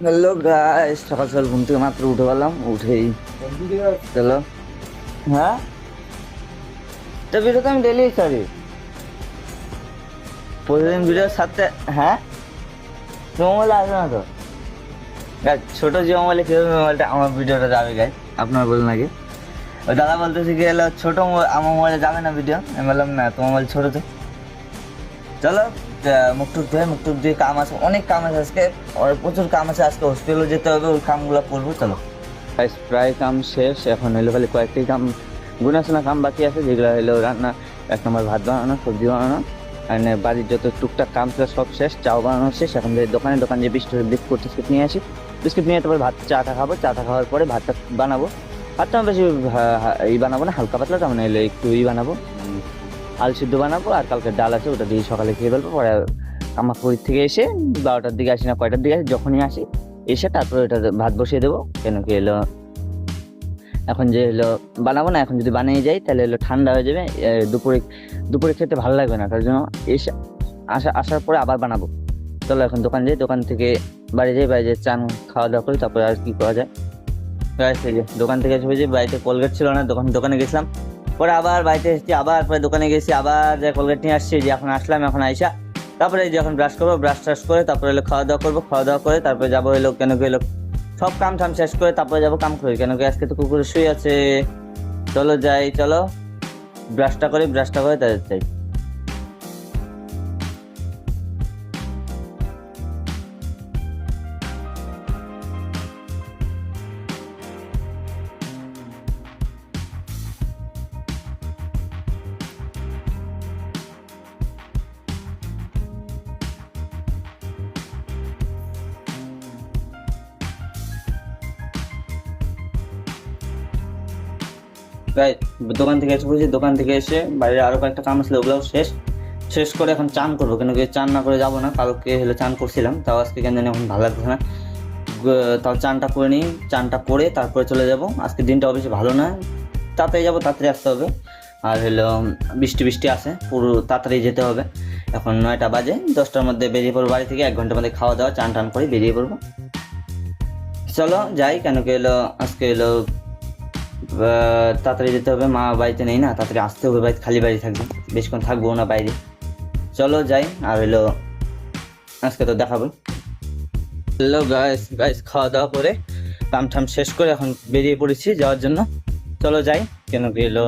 Hello guys, সকাল সকাল ঘুম থেকে মাত্র উঠে পেলাম, উঠেই চলো। হ্যাঁ, তো ভিডিও তো আমি ডেলি ছাড়ি, প্রতিদিন ভিডিওর সাথে। হ্যাঁ, মোবাইল আসবে না তো গাইস, ছোট যে মোবাইলে কীভাবে মোবাইলটা আমার ভিডিওটা যাবে গাইস, আপনার বলুন আগে। ওই দাদা বলতেছে কি হলো ছোট আমার মোবাইলে যাবে না ভিডিও, আমি বললাম না তোমার মোবাইল ছোটো তো। চলো, মুখ টুক দিয়ে কাম আছে, অনেক কাম আছে আজকে, প্রচুর কাম আছে আজকে, হসপিটালে যেতে হবে, ওই কামগুলো করবো। চলো গাইস, প্রায় কাম শেষ, এখন এলো খালি কয়েকটি কাম, গুনাশোনা কাম বাকি আছে, যেগুলো হলো রান্না, 1 নম্বর ভাত বানানো, সবজি বানানো, আর বাড়ির যত টুকটাক কাম ছিল সব শেষ, চাও বানানো শেষ। এখন যে দোকান যে বিস্কুট নিয়ে আসি, বিস্কুট নিয়ে তারপর চাটা খাবো, চাটা খাওয়ার পরে ভাতটা বানাবো। ভাতটা আমি বেশি বানাবো না, হালকা পাতলা, তার মানে এলো একটু বানাবো, আলু সিদ্ধ বানাবো, আর কালকে ডাল আছে ওটা দিয়ে সকালে খেয়ে ফেলবো। পরে কামারপুকুর থেকে এসে 12টার দিকে আসি না কয়টার দিকে আসি, যখনই আসি এসে তারপরে ওটা ভাত বসিয়ে দেবো। কেন কি এলো এখন যে হলো বানাবো না, এখন যদি বানিয়ে যাই তাহলে হলো ঠান্ডা হয়ে যাবে, দুপুরে খেতে ভালো লাগবে না, তার জন্য এসে আসার পরে আবার বানাবো। চলো এখন দোকান যাই, দোকান থেকে বাড়ি যাই চান খাওয়া দাওয়া করি, তারপরে আর কি করা যায়। দোকান থেকে এসে যে বাড়িতে কোলগেট ছিল না, দোকানে গেছিলাম, পরে আবার বাড়িতে এসেছি, আবার পরে দোকানে গেছি, আবার যে কোলগেট নিয়ে আসছি, যে এখন আসলাম, এখন আইসা তারপরে যে এখন ব্রাশ করবো, ব্রাশ ট্রাশ করে তারপরে হলো খাওয়া দাওয়া করবো, খাওয়া দাওয়া করে তারপরে যাবো হলো কেন কি হলো সব কাম ঠাম শেষ করে তারপরে যাবো কাম করি, কেন কি আজকে তো কুকুরে শুয়ে আছে। চলো যাই, চলো ব্রাশটা করে তাদের যাই। তাই দোকান থেকে এসে বলছি, দোকান থেকে এসে বাইরে আরো কয়েকটা কাম আসলে ওগুলোও শেষ করে এখন চান করবো, কেন কি চান না করে যাবো না, কালকে হলে চান করছিলাম, তাও আজকে কেন জানি এখন ভালো লাগছে না। তাও চানটা করে নিই, চানটা করে তারপরে চলে যাব। আজকে দিনটাও বেশি ভালো না, তাড়াতাড়ি যাবো, তাড়াতাড়ি আসতে হবে। আর হলো বৃষ্টি আছে, পুরো তাড়াতাড়ি যেতে হবে। এখন 9টা বাজে, 10টার মধ্যে বেরিয়ে পড়বো বাড়ি থেকে, 1 ঘন্টার মধ্যে খাওয়া দাওয়া চান টান করে বেরিয়ে পড়বো। চলো যাই, কেন কি এলো আজকে এলো তাড়াতাড়ি যেতে হবে, মা বাড়িতে নেই না, তাড়াতাড়ি আসতে হবে, বাড়িতে খালি বাড়ি থাকবে, বেশিক্ষণ থাকবো না বাইরে। চলো যাই, আর হলো আজকে তো দেখাবো। হ্যালো গাইস, খাওয়া দাওয়া করে কাম ঠাম শেষ করে এখন বেরিয়ে পড়েছি যাওয়ার জন্য। চলো যাই, কেন কি এলো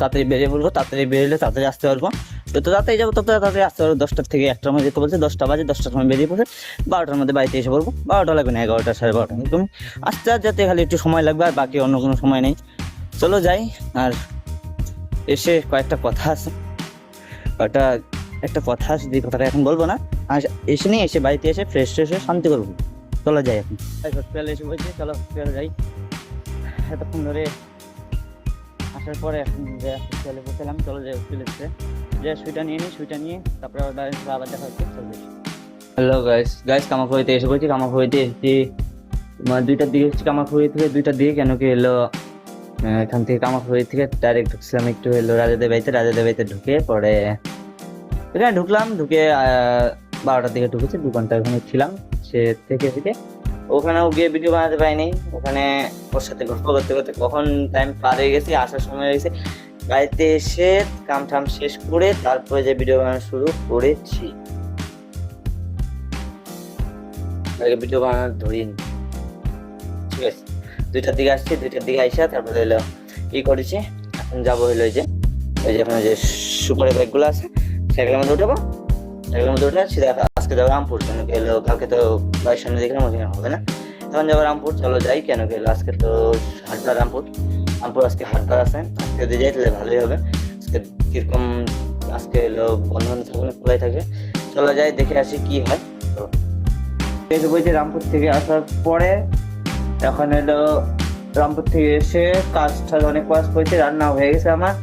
তাড়াতাড়ি বেরিয়ে পড়বো, তাড়াতাড়ি বেরিয়ে তাড়াতাড়ি আসতে পারবো, যত তাড়াতাড়ি যাবো তত তাড়াতাড়ি আসতে পারবো। 10টার থেকে 1টার মধ্যে যেতে বলছে, 10টা বাজে, 10টার সময় বেরিয়ে পড়ে 12টার মধ্যে বাড়িতে এসে পড়বো। 12টা লাগবে না, 11টা 12:30 একদম আসতে যেতে খালি একটু সময় লাগবে, আর বাকি অন্য কোনো সময় নেই। চলো যাই, আর এসে কয়েকটা কথা আছে, একটা কথা আছে, যে কথাটা এখন বলবো না, আর এসে বাড়িতে এসে ফ্রেশ হয়ে শান্তি করবো। চলো যাই, এখন হসপিটালে এসে বলছি, চলো হসপিটালে যাই। এতক্ষণ ধরে আসার পরে এখন যে হসপিটালে বসেলাম, চলো যাই হসপিটালে যে সুইটা নিয়ে তারপরে আবার দেখা হচ্ছে। চলো হ্যালো গাইস, কামারপুকুরিতে এসে বলছি, কামারপুকুরিতে এসেছি 2টার দিকে এসেছি, কামারপুকুরি থেকে 2টার দিকে, কেন কি এলো এখান থেকে কামারপুকুরি থেকে ডাইরেক্ট ঢুকছিলাম একটু হলো রাজাদের বাড়িতে ঢুকে পরে এখানে ঢুকলাম, ঢুকে 12টার দিকে ঢুকেছি, 2 ঘন্টা ওখানে ছিলাম, সে থেকে ওখানেও গিয়ে ভিডিও বানাতে পারিনি, ওখানে ওর সাথে গল্প করতে করতে কখন টাইম পার হয়ে গেছি, আসার সময় হয়ে গেছে। বাড়িতে এসে কাম ঠাম শেষ করে তারপরে যে ভিডিও বানানো শুরু করেছি, ভিডিও বানানো ধরিনি, ঠিক আছে। 2টার দিকে আসছি, 2টার দিকে আইসা তারপরে হলো করেছি, এখন যাবো হলো ওই যে আপনার যে সুপারি বাইকগুলো আছে সাইকেলের মধ্যে উঠে সিধা আজকে যাবো রামপুর, কেন কি এলো কালকে তো বাড়ির সামনে দেখলাম, ওখানে হবে না, তখন যাবো রামপুর। চলো যাই, কেন কি এলো আজকে তো হাটবার, রামপুর আজকে হাটবার আছে, আজকে যদি যাই তাহলে ভালোই হবে। আজকে কিরকম আজকে এলো বন্ধ থাকবে, খোলাই থাকবে। চলো যাই, দেখে আসি কি হয়। বলছি রামপুর থেকে আসার পরে এখন এলো রামপুর থেকে এসে কাজটা অনেক কাজ করেছে, রান্না হয়ে গেছে, আমার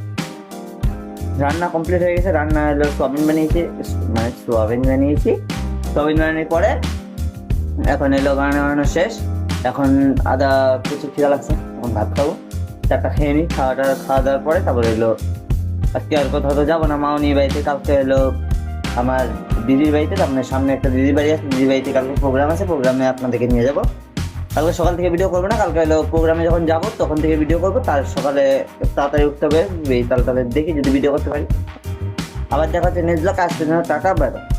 রান্না কমপ্লিট হয়ে গেছে। রান্না হলো সোয়াবিন বানিয়েছি, সোয়াবিন বানানোর পরে এখন এলো বানানো শেষ। এখন প্রচুর খিদা লাগছে, এখন ভাত খাবো, চারটা খেয়ে নিই, খাওয়া দাওয়ার পরে তারপরে এলো আজকে আর কোথাও তো যাবো না, মাও নিয়ে বাড়িতে, কালকে এলো আমার দিদির বাড়িতে, আপনার সামনে একটা দিদির বাড়ি আছে, দিদির বাড়িতে কালকে প্রোগ্রাম আছে, প্রোগ্রামে আপনাদেরকে নিয়ে যাবো। কালকে সকাল থেকে ভিডিও করবো না, কালকে হলো প্রোগ্রামে যখন যাবো তখন থেকে ভিডিও করবো, তার সকালে তাড়াতাড়ি উঠতে হবে, তাহলে দেখি যদি ভিডিও করতে পারি। আবার দেখা হচ্ছে নেক্সট ব্লগ, আসতে টাটা, বাই বাই।